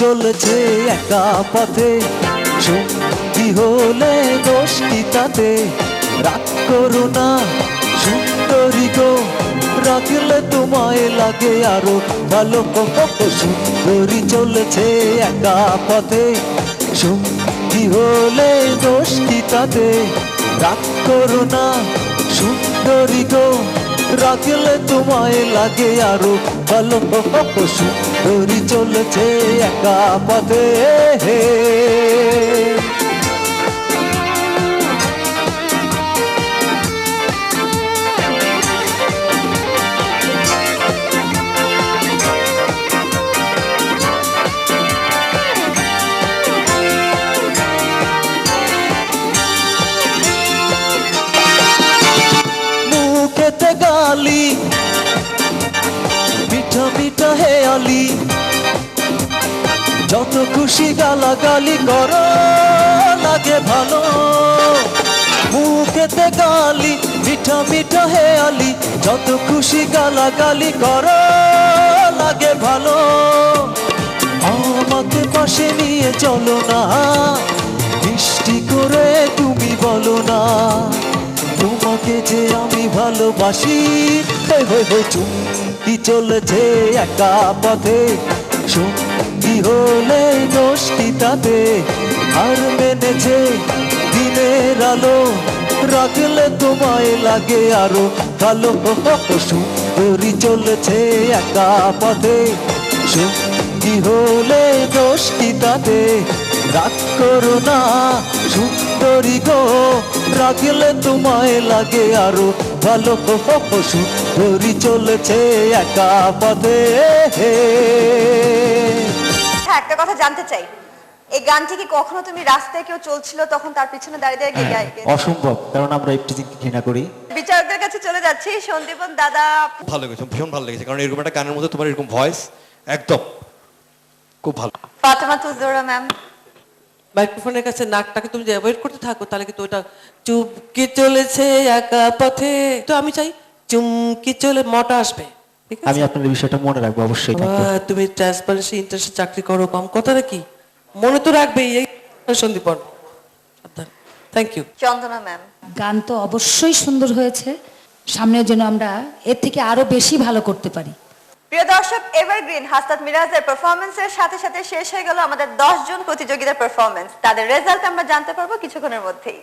চলেছে একা পথে, সঙ্গী হলে দোষ কি তাতে? রাগ করো না সুন্দরী গো, রাখলে তোমায় লাগে আরো ভালো। সুন্দরী চলেছে একা পথে, সঙ্গী হলে দোষ কি তাতে? রাগ করো না সুন্দরী গো, রাখলে তোমায় লাগে আরো ভালো। সুন্দরী চলেছে একা পথে। মুখেতে গালি মিঠা মিঠা হেয়ালি, যত খুশি গালাগালি করো লাগে ভালো। মুখেতে গালি মিঠা মিঠা হেয়ালি, যত খুশি গালাগালি করো লাগে ভালো। আমাকে পাশে নিয়ে চলো না, মিষ্টি করে তুমি বলো না, তোমাকে যে আমি ভালোবাসি। চুমকি চলেছে একা পথে, সঙ্গী হলে দোষ কি তাতে? আর মেনেছে দিনের আলো, রাখলে তোমায় লাগে আরো ভালো। সুন্দরী চলেছে একা পথে, সঙ্গী হলে দোষ কি তাতে? রাগ করো না সুন্দরী গো, রাখলে তোমায় লাগে আরো ভালো। সুন্দরী চলেছে একা পথে। হ্যাঁ, একটা কথা জানতে চাই, এই গানটি কি কখনো তুমি রাস্তায় কেউ চলছিল তখন তার পিছনে দাঁড়িয়ে দাঁড়িয়ে গাইবে? অসম্ভব, কারণ আমরা ইফটিজিংকে ঘৃণা করি। বিচারকদের কাছে চলে যাচ্ছি। সন্দীপন দাদা, ভালো লেগেছে, ভীষণ ভালো লেগেছে, কারণ এরকম একটা গানের মধ্যে তোমার এরকম ভয়েস একদম খুব ভালো। ফাতেমা তুজোরা ম্যাম, মাইক্রোফোনের কাছে নাকটাকে তুমি যে অ্যাভয়েড করতে থাকো, তাহলে কিন্তু ওটা চুপকি চলেছে একা পথে, তো আমি চাই চুমকি চলে মটা আসবে। ঠিক আছে, আমি আপনার এই বিষয়টা মনে রাখবো অবশ্যই। তুমি ট্রান্সপারেন্সি ইন্টারেস্টে চাকরি করো, কম কথাটা কি মনে তো রাখবেই। এই Sandipan, thank you. Chandana ma'am, গান তো অবশ্যই সুন্দর হয়েছে, সামনের জন্য আমরা এর থেকে আরো বেশি ভালো করতে পারি। প্রিয় দর্শক, এভারগ্রিন হাসনাত মিরাজের পারফরমেন্সের সাথে সাথে শেষ হয়ে গেল আমাদের 10 জন প্রতিযোগীদের পারফরমেন্স। তাদের রেজাল্ট আমরা জানতে পারবো কিছুক্ষণের মধ্যেই।